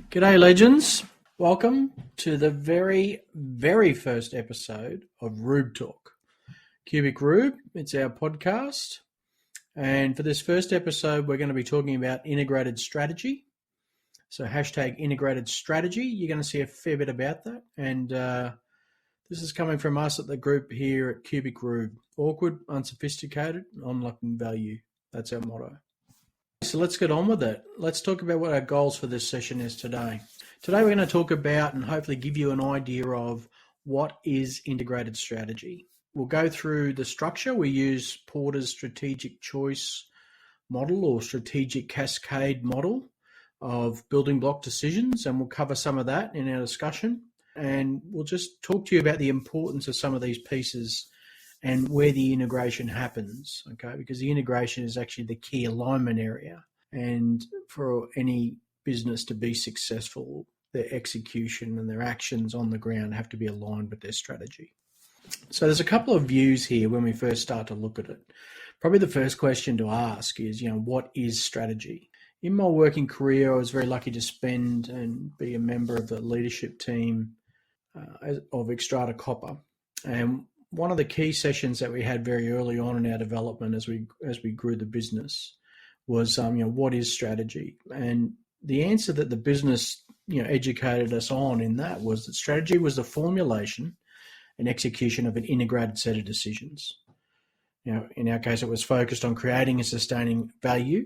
G'day, legends. Welcome to the very, very first episode of Rube Talk. Cubic Rube, it's our podcast. And for this first episode, we're going to be talking about integrated strategy. So hashtag integrated strategy. You're going to see a fair bit about that. And this is coming from us at the group here at Cubic Rube. Awkward, unsophisticated, unlocking value. That's our motto. So let's get on with it. Let's talk about what our goals for this session is today. Today we're going to talk about and hopefully give you an idea of what is integrated strategy. We'll go through the structure. We use Porter's strategic choice model or strategic cascade model of building block decisions, and we'll cover some of that in our discussion. And we'll just talk to you about the importance of some of these pieces and where the integration happens, okay? Because the integration is actually the key alignment area. And for any business to be successful, their execution and their actions on the ground have to be aligned with their strategy. So there's a couple of views here when we first start to look at it. Probably the first question to ask is, what is strategy? In my working career, I was very lucky to spend and be a member of the leadership team of Xstrata Copper. And one of the key sessions that we had very early on in our development as we grew the business was, what is strategy? And the answer that the business, educated us on in that was that strategy was the formulation and execution of an integrated set of decisions. In our case, it was focused on creating and sustaining value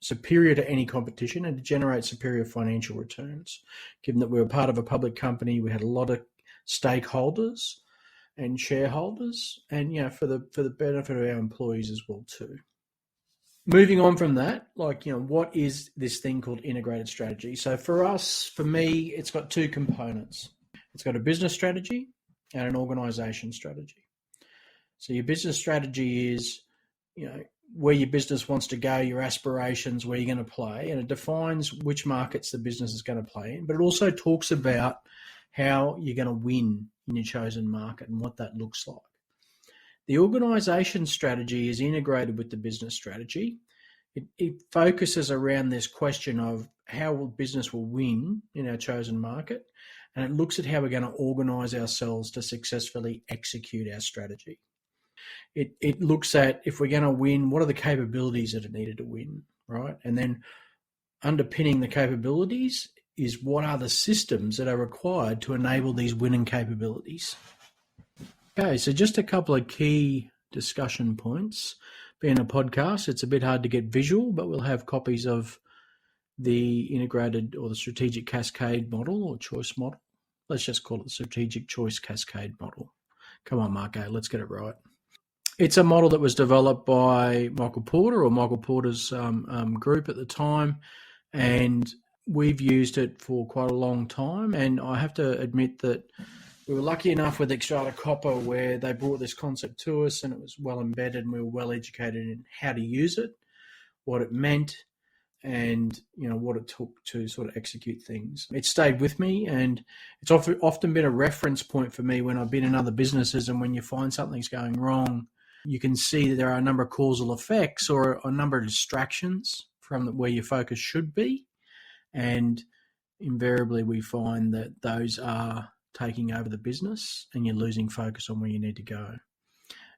superior to any competition and to generate superior financial returns. Given that we were part of a public company, we had a lot of stakeholders and shareholders, and for the benefit of our employees as well too. Moving on from that, what is this thing called integrated strategy? So for me, it's got two components. It's got a business strategy and an organization strategy. So your business strategy is, where your business wants to go, your aspirations, where you're going to play, and it defines which markets the business is going to play in, but it also talks about how you're going to win in your chosen market and what that looks like. The organization strategy is integrated with the business strategy. It focuses around this question of how business will win in our chosen market, and it looks at how we're going to organize ourselves to successfully execute our strategy. It looks at, if we're going to win, what are the capabilities that are needed to win, right? And then underpinning the capabilities is what are the systems that are required to enable these winning capabilities. Okay, so just a couple of key discussion points. Being a podcast, it's a bit hard to get visual, but we'll have copies of the integrated or the strategic cascade model or choice model. Let's just call it the strategic choice cascade model. Come on, Marky, let's get it right. It's a model that was developed by Michael Porter's group at the time, and we've used it for quite a long time. And I have to admit that we were lucky enough with Xstrata Copper where they brought this concept to us and it was well embedded and we were well educated in how to use it, what it meant, and what it took to sort of execute things. It stayed with me, and it's often been a reference point for me when I've been in other businesses, and when you find something's going wrong, you can see that there are a number of causal effects or a number of distractions from where your focus should be. And invariably we find that those are taking over the business and you're losing focus on where you need to go.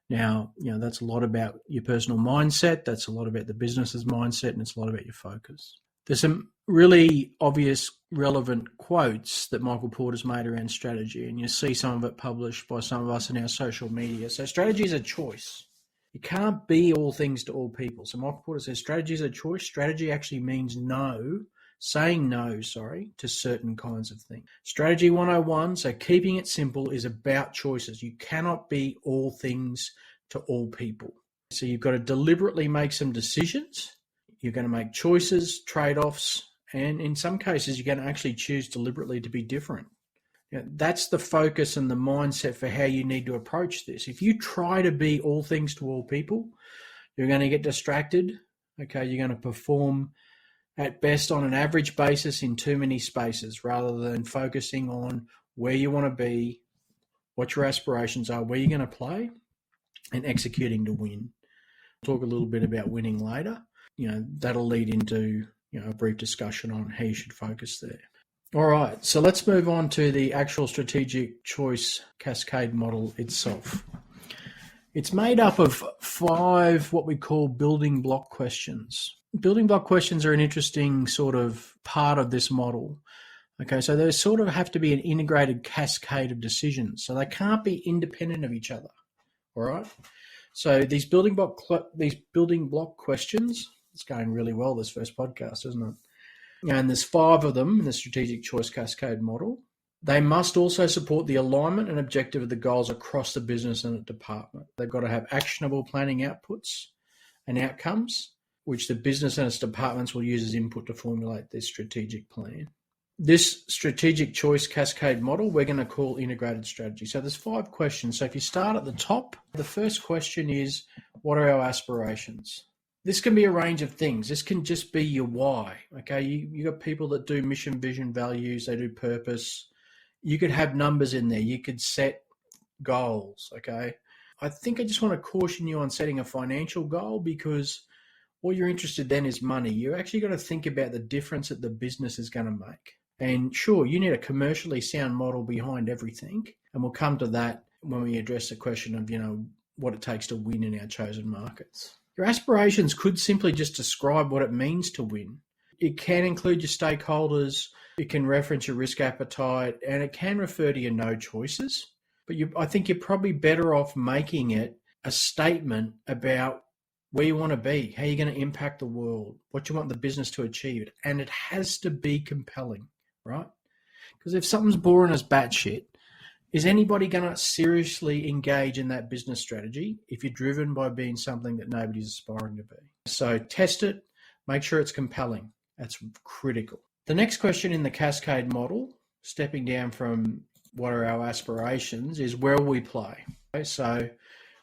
Now, that's a lot about your personal mindset. That's a lot about the business's mindset, and it's a lot about your focus. There's some really obvious, relevant quotes that Michael Porter's made around strategy, and you see some of it published by some of us in our social media. So strategy is a choice. You can't be all things to all people. So Michael Porter says strategy is a choice. Strategy actually means saying no to certain kinds of things. Strategy 101, so keeping it simple, is about choices. You cannot be all things to all people. So you've got to deliberately make some decisions. You're going to make choices, trade-offs, and in some cases, you're going to actually choose deliberately to be different. That's the focus and the mindset for how you need to approach this. If you try to be all things to all people, you're going to get distracted. Okay, you're going to perform at best on an average basis in too many spaces rather than focusing on where you want to be, what your aspirations are, where you're going to play, and executing to win. Talk a little bit about winning later. That'll lead into a brief discussion on how you should focus there. All right, so let's move on to the actual strategic choice cascade model itself. It's made up of 5 what we call building block questions. Building block questions are an interesting sort of part of this model. Okay, so they sort of have to be an integrated cascade of decisions. So they can't be independent of each other. All right. So these building block questions, it's going really well, this first podcast, isn't it? And there's 5 of them in the strategic choice cascade model. They must also support the alignment and objective of the goals across the business and department. They've got to have actionable planning outputs and outcomes, which the business and its departments will use as input to formulate their strategic plan. This strategic choice cascade model we're going to call integrated strategy. So there's 5 questions. So if you start at the top, the first question is, what are our aspirations? This can be a range of things. This can just be your why. Okay, you got people that do mission, vision, values. They do purpose. You could have numbers in there. You could set goals. Okay, I think I just want to caution you on setting a financial goal, because all you're interested then is money. You actually got to think about the difference that the business is going to make. And sure, you need a commercially sound model behind everything, and we'll come to that when we address the question of what it takes to win in our chosen markets. Your aspirations could simply just describe what it means to win. It can include your stakeholders, it can reference your risk appetite, and it can refer to your no choices. But I think you're probably better off making it a statement about where you want to be, how you're going to impact the world, what you want the business to achieve. And it has to be compelling, right? Because if something's boring as batshit, is anybody going to seriously engage in that business strategy if you're driven by being something that nobody's aspiring to be? So test it, make sure it's compelling. That's critical. The next question in the cascade model, stepping down from what are our aspirations, is where will we play? Okay, so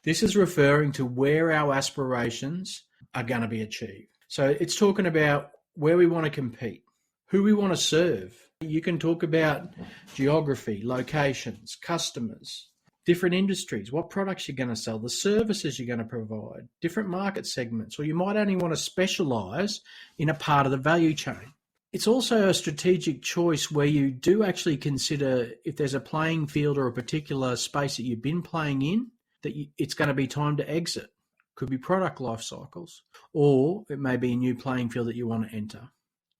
this is referring to where our aspirations are going to be achieved. So it's talking about where we want to compete, who we want to serve. You can talk about geography, locations, customers, different industries, what products you're going to sell, the services you're going to provide, different market segments, or you might only want to specialize in a part of the value chain. It's also a strategic choice where you do actually consider if there's a playing field or a particular space that you've been playing in, that it's going to be time to exit. Could be product life cycles, or it may be a new playing field that you want to enter.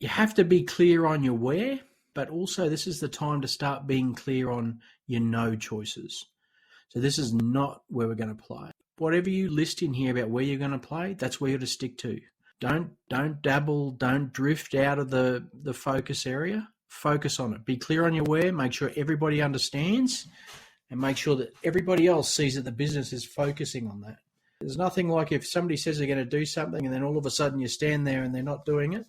You have to be clear on your where, but also this is the time to start being clear on your no choices. So this is not where we're going to play. Whatever you list in here about where you're going to play, that's where you're to stick to. Don't dabble, don't drift out of the focus area. Focus on it. Be clear on your where, make sure everybody understands, and make sure that everybody else sees that the business is focusing on that. There's nothing like if somebody says they're going to do something and then all of a sudden you stand there and they're not doing it.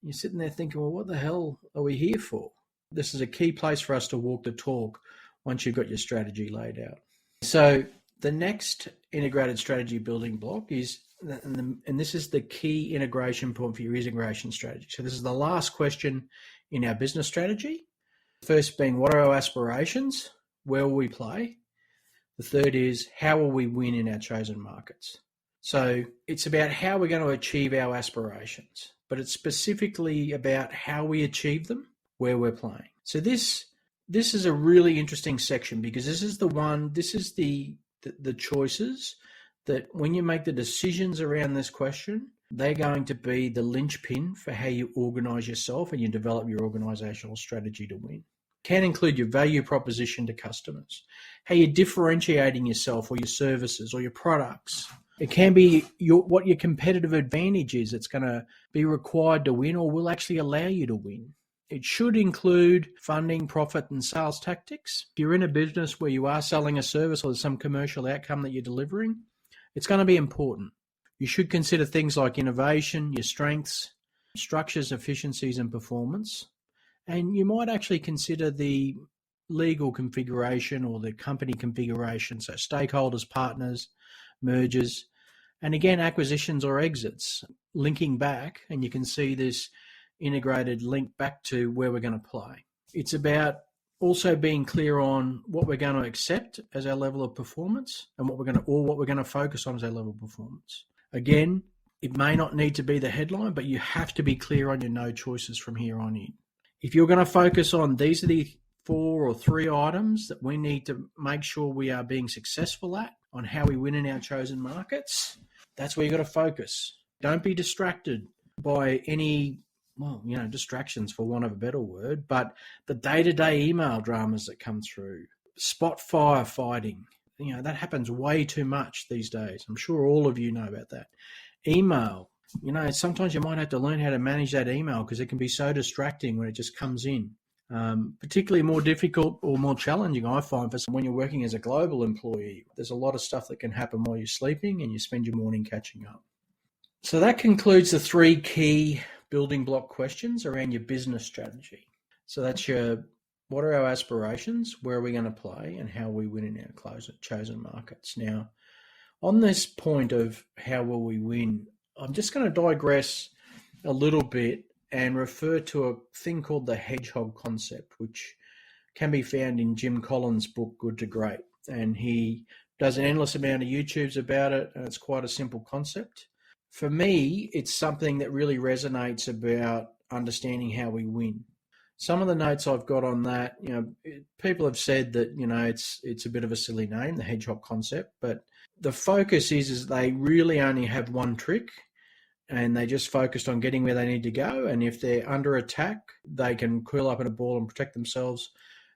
You're sitting there thinking, well, what the hell are we here for? This is a key place for us to walk the talk once you've got your strategy laid out. So the next integrated strategy building block is, and this is the key integration point for your integration strategy. So this is the last question in our business strategy. First being, what are our aspirations? Where will we play? The third is, how will we win in our chosen markets? So it's about how we're going to achieve our aspirations, but it's specifically about how we achieve them, where we're playing. So this is a really interesting section, because this is the choices that when you make the decisions around this question, they're going to be the linchpin for how you organize yourself and you develop your organizational strategy to win. Can include your value proposition to customers, how you're differentiating yourself or your services or your products. It can be what your competitive advantage is that's going to be required to win or will actually allow you to win. It should include funding, profit, and sales tactics. If you're in a business where you are selling a service or there's some commercial outcome that you're delivering, it's going to be important. You should consider things like innovation, your strengths, structures, efficiencies, and performance. And you might actually consider the legal configuration or the company configuration, so stakeholders, partners, mergers, and again, acquisitions or exits, linking back, and you can see this integrated link back to where we're going to play. It's about also being clear on what we're going to accept as our level of performance and what we're going to focus on as our level of performance. Again, it may not need to be the headline, but you have to be clear on your no choices from here on in. If you're going to focus on these are the 4 or 3 items that we need to make sure we are being successful at on how we win in our chosen markets, that's where you've got to focus. Don't be distracted by any, distractions for want of a better word, but the day-to-day email dramas that come through, spot firefighting, that happens way too much these days. I'm sure all of you know about that. Email, sometimes you might have to learn how to manage that email because it can be so distracting when it just comes in. Particularly more difficult or more challenging, I find, for when you're working as a global employee. There's a lot of stuff that can happen while you're sleeping and you spend your morning catching up. So that concludes the 3 key building block questions around your business strategy. So that's what are our aspirations, where are we going to play, and how we win in our chosen markets. Now, on this point of how will we win, I'm just going to digress a little bit and refer to a thing called the hedgehog concept, which can be found in Jim Collins' book, Good to Great. And he does an endless amount of YouTubes about it, and it's quite a simple concept. For me, it's something that really resonates about understanding how we win. Some of the notes I've got on that, people have said that, it's a bit of a silly name, the hedgehog concept, but the focus is they really only have one trick, and they just focused on getting where they need to go. And if they're under attack, they can curl up in a ball and protect themselves.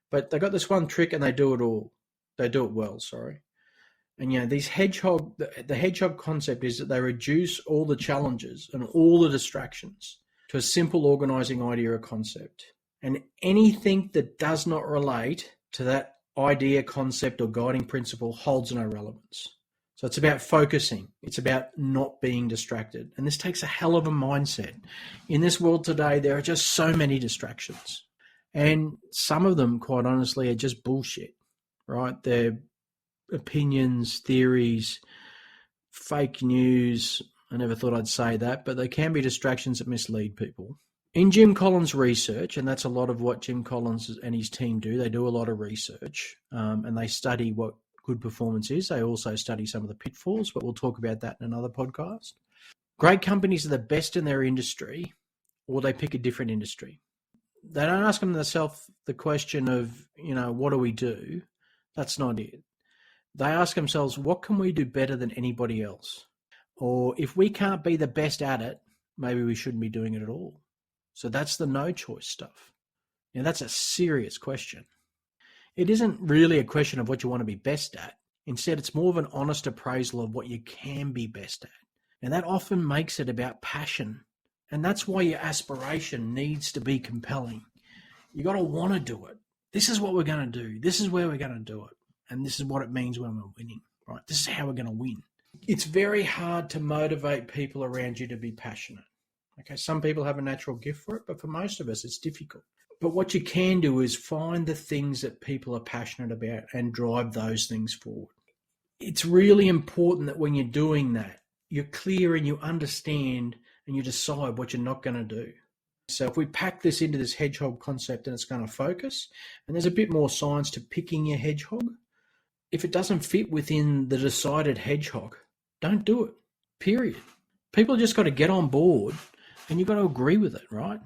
But they got this one trick and they do it all. They do it well, sorry. And, the hedgehog concept is that they reduce all the challenges and all the distractions to a simple organizing idea or concept. And anything that does not relate to that idea, concept, or guiding principle holds no relevance. So it's about focusing. It's about not being distracted. And this takes a hell of a mindset. In this world today, there are just so many distractions. And some of them, quite honestly, are just bullshit, right? They're opinions, theories, fake news. I never thought I'd say that, but they can be distractions that mislead people. In Jim Collins' research, and that's a lot of what Jim Collins and his team do, they do a lot of research and they study what good performance is. They also study some of the pitfalls, but we'll talk about that in another podcast. Great companies are the best in their industry, or they pick a different industry. They don't ask themselves the question of, what do we do? That's not it. They ask themselves, what can we do better than anybody else? Or if we can't be the best at it, maybe we shouldn't be doing it at all. So that's the no choice stuff. Now that's a serious question. It isn't really a question of what you want to be best at. Instead, it's more of an honest appraisal of what you can be best at. And that often makes it about passion. And that's why your aspiration needs to be compelling. You got to want to do it. This is what we're going to do. This is where we're going to do it. And this is what it means when we're winning, right? This is how we're going to win. It's very hard to motivate people around you to be passionate. Okay, some people have a natural gift for it, but for most of us, it's difficult. But what you can do is find the things that people are passionate about and drive those things forward. It's really important that when you're doing that, you're clear and you understand and you decide what you're not going to do. So if we pack this into this hedgehog concept and it's going to focus, and there's a bit more science to picking your hedgehog, if it doesn't fit within the decided hedgehog, don't do it, period. People just got to get on board and you've got to agree with it, right?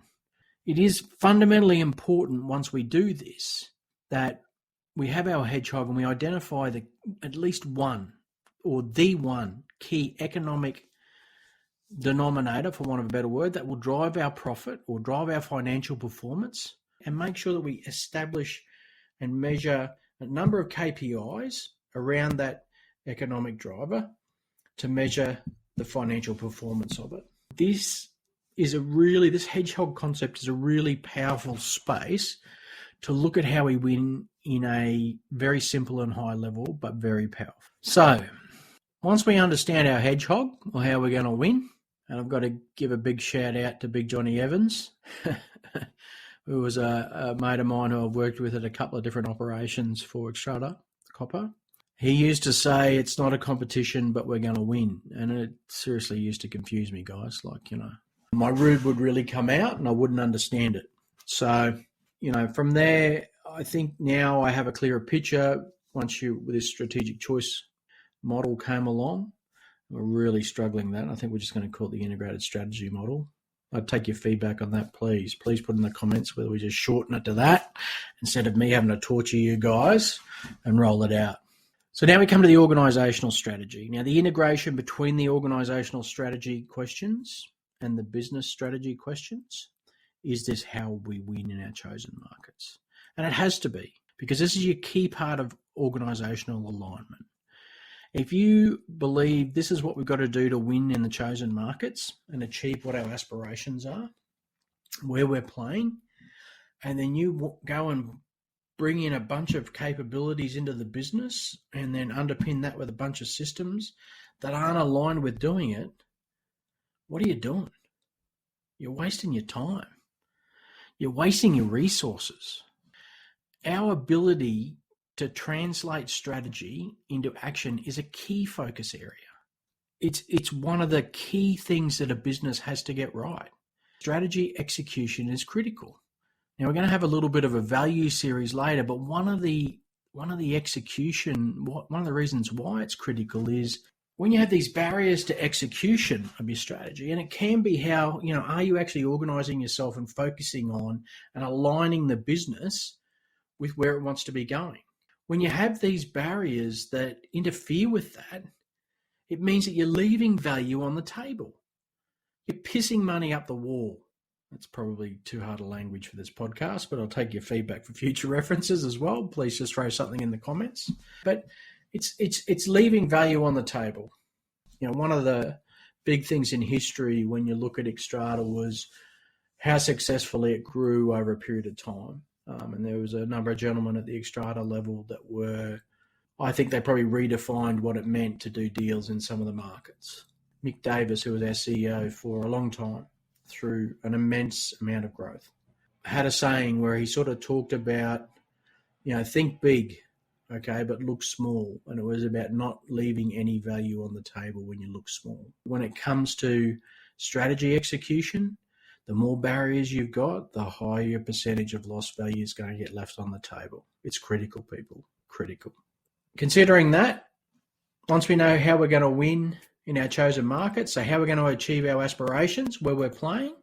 It is fundamentally important once we do this that we have our hedgehog and we identify at least one or the one key economic denominator, for want of a better word, that will drive our profit or drive our financial performance, and make sure that we establish and measure a number of KPIs around that economic driver to measure the financial performance of it. This hedgehog concept is a really powerful space to look at how we win in a very simple and high level, but very powerful. So once we understand our hedgehog or how we're going to win, and I've got to give a big shout out to Big Johnny Evans, who was a mate of mine who I've worked with at a couple of different operations for Extrata Copper. He used to say, it's not a competition, but we're going to win. And it seriously used to confuse me, guys. My Rube would really come out and I wouldn't understand it. So, from there, I think now I have a clearer picture. Once this strategic choice model came along, we're really struggling that. I think we're just going to call it the integrated strategy model. I'd take your feedback on that, please. Please put in the comments whether we just shorten it to that instead of me having to torture you guys and roll it out. So now we come to the organisational strategy. Now, the integration between the organisational strategy questions and the business strategy questions is this how we win in our chosen markets. And it has to be, because this is your key part of organisational alignment. If you believe this is what we've got to do to win in the chosen markets and achieve what our aspirations are, where we're playing, and then you go and bring in a bunch of capabilities into the business and then underpin that with a bunch of systems that aren't aligned with doing it, what are you doing? You're wasting your time. You're wasting your resources. Our ability to translate strategy into action is a key focus area. It's one of the key things that a business has to get right. Strategy execution is critical. Now, we're going to have a little bit of a value series later, but one of the reasons why it's critical is when you have these barriers to execution of your strategy, and it can be how, are you actually organizing yourself and focusing on and aligning the business with where it wants to be going? When you have these barriers that interfere with that, it means that you're leaving value on the table. You're pissing money up the wall. That's probably too hard a language for this podcast, but I'll take your feedback for future references as well. Please just throw something in the comments. But it's leaving value on the table. One of the big things in history when you look at Xstrata was how successfully it grew over a period of time. And there was a number of gentlemen at the Xstrata level that were, I think they probably redefined what it meant to do deals in some of the markets. Mick Davis, who was our CEO for a long time, through an immense amount of growth, had a saying where he sort of talked about, think big, okay, but look small. And it was about not leaving any value on the table when you look small. When it comes to strategy execution, the more barriers you've got, the higher your percentage of lost value is going to get left on the table. It's critical, people, critical. Considering that, once we know how we're going to win in our chosen market, so how we're going to achieve our aspirations, where we're playing,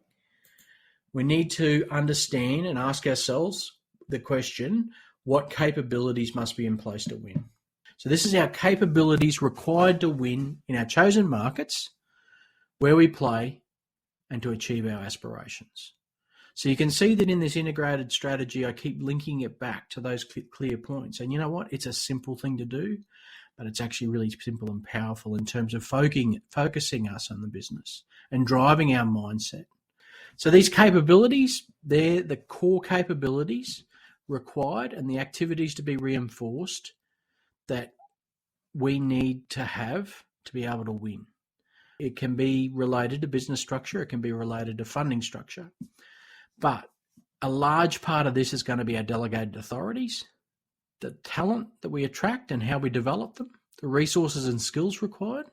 we need to understand and ask ourselves the question, what capabilities must be in place to win? So this is our capabilities required to win in our chosen markets, where we play, and to achieve our aspirations. So you can see that in this integrated strategy, I keep linking it back to those clear points. And you know what? It's a simple thing to do, but it's actually really simple and powerful in terms of focusing us on the business and driving our mindset. So these capabilities, they're the core capabilities required and the activities to be reinforced that we need to have to be able to win. It can be related to business structure. It can be related to funding structure. But a large part of this is going to be our delegated authorities, the talent that we attract and how we develop them, the resources and skills required.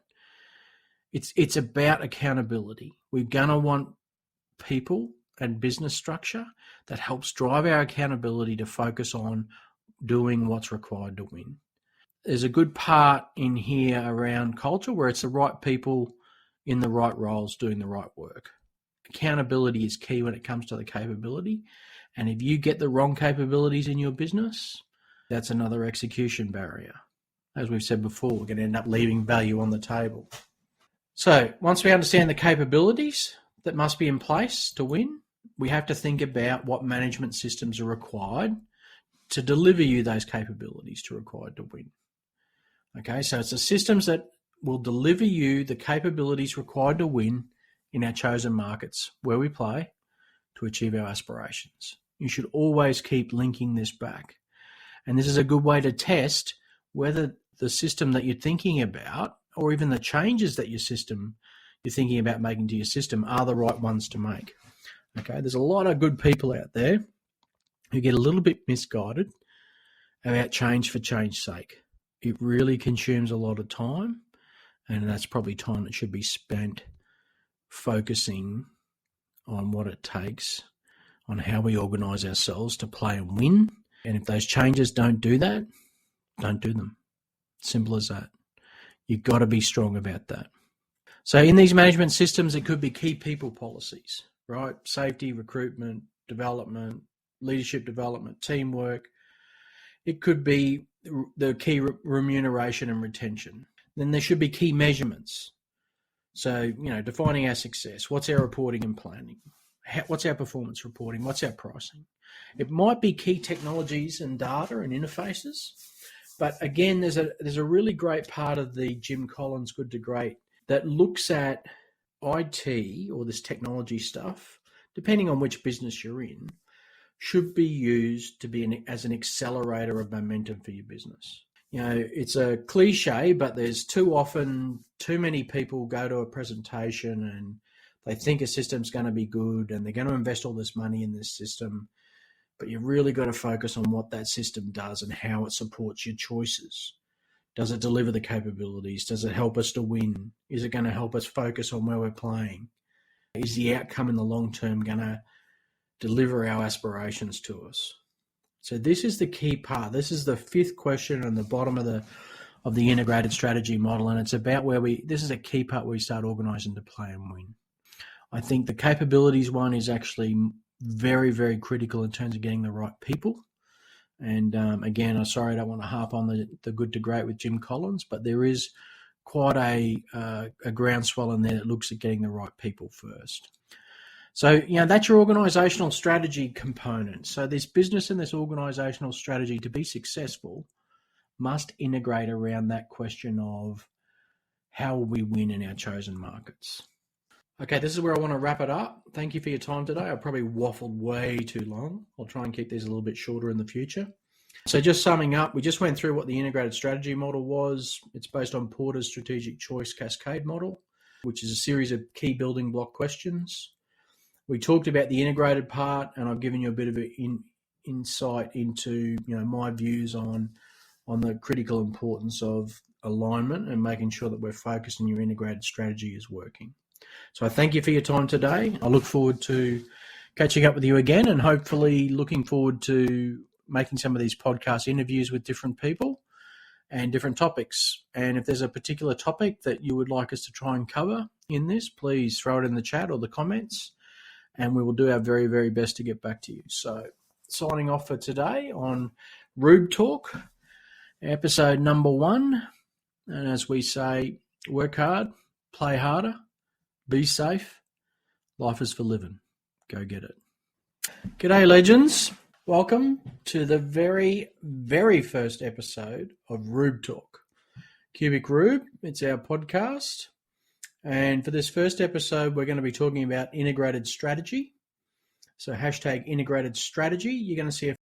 It's about accountability. We're going to want people and business structure that helps drive our accountability to focus on doing what's required to win. There's a good part in here around culture where it's the right people in the right roles doing the right work. Accountability is key when it comes to the capability. And if you get the wrong capabilities in your business, that's another execution barrier. As we've said before, we're going to end up leaving value on the table. So once we understand the capabilities that must be in place to win, we have to think about what management systems are required to deliver you those capabilities to required to win. Okay, so it's the systems that will deliver you the capabilities required to win in our chosen markets where we play to achieve our aspirations. You should always keep linking this back. And this is a good way to test whether the system that you're thinking about or even the changes that you're thinking about making to your system are the right ones to make. Okay, there's a lot of good people out there who get a little bit misguided about change for change's sake. It really consumes a lot of time, and that's probably time that should be spent focusing on what it takes, on how we organise ourselves to play and win. And if those changes don't do that, don't do them. Simple as that. You've got to be strong about that. So in these management systems, it could be key people policies, right? Safety, recruitment, development, leadership development, teamwork. It could be the key remuneration and retention. Then there should be key measurements. So, defining our success. What's our reporting and planning? What's our performance reporting? What's our pricing? It might be key technologies and data and interfaces. But again, there's a really great part of the Jim Collins Good to Great that looks at IT or this technology stuff, depending on which business you're in, should be used to be as an accelerator of momentum for your business. It's a cliche, but there's too many people go to a presentation and they think a system's going to be good and they're going to invest all this money in this system. But you've really got to focus on what that system does and how it supports your choices. Does it deliver the capabilities? Does it help us to win? Is it going to help us focus on where we're playing? Is the outcome in the long term going to deliver our aspirations to us? So this is the key part. This is the fifth question on the bottom of the integrated strategy model, and it's about this is a key part where we start organising to play and win. I think the capabilities one is actually very, very critical in terms of getting the right people. And again, I'm sorry I don't want to harp on the good to great with Jim Collins, but there is quite a groundswell in there that looks at getting the right people first. So, that's your organisational strategy component. So this business and this organisational strategy, to be successful, must integrate around that question of how will we win in our chosen markets. Okay, this is where I want to wrap it up. Thank you for your time today. I probably waffled way too long. I'll try and keep these a little bit shorter in the future. So just summing up, we just went through what the integrated strategy model was. It's based on Porter's strategic choice cascade model, which is a series of key building block questions. We talked about the integrated part, and I've given you a bit of an insight into my views on the critical importance of alignment and making sure that we're focused and your integrated strategy is working. So I thank you for your time today. I look forward to catching up with you again, and hopefully looking forward to making some of these podcast interviews with different people and different topics. And if there's a particular topic that you would like us to try and cover in this, please throw it in the chat or the comments, and we will do our very, very best to get back to you. So signing off for today on Rube Talk, episode number 1. And as we say, work hard, play harder, be safe. Life is for living. Go get it. G'day, legends. Welcome to the very, very first episode of Rube Talk. Cubic Rube, it's our podcast. And for this first episode, we're going to be talking about integrated strategy. So hashtag integrated strategy. You're going to see a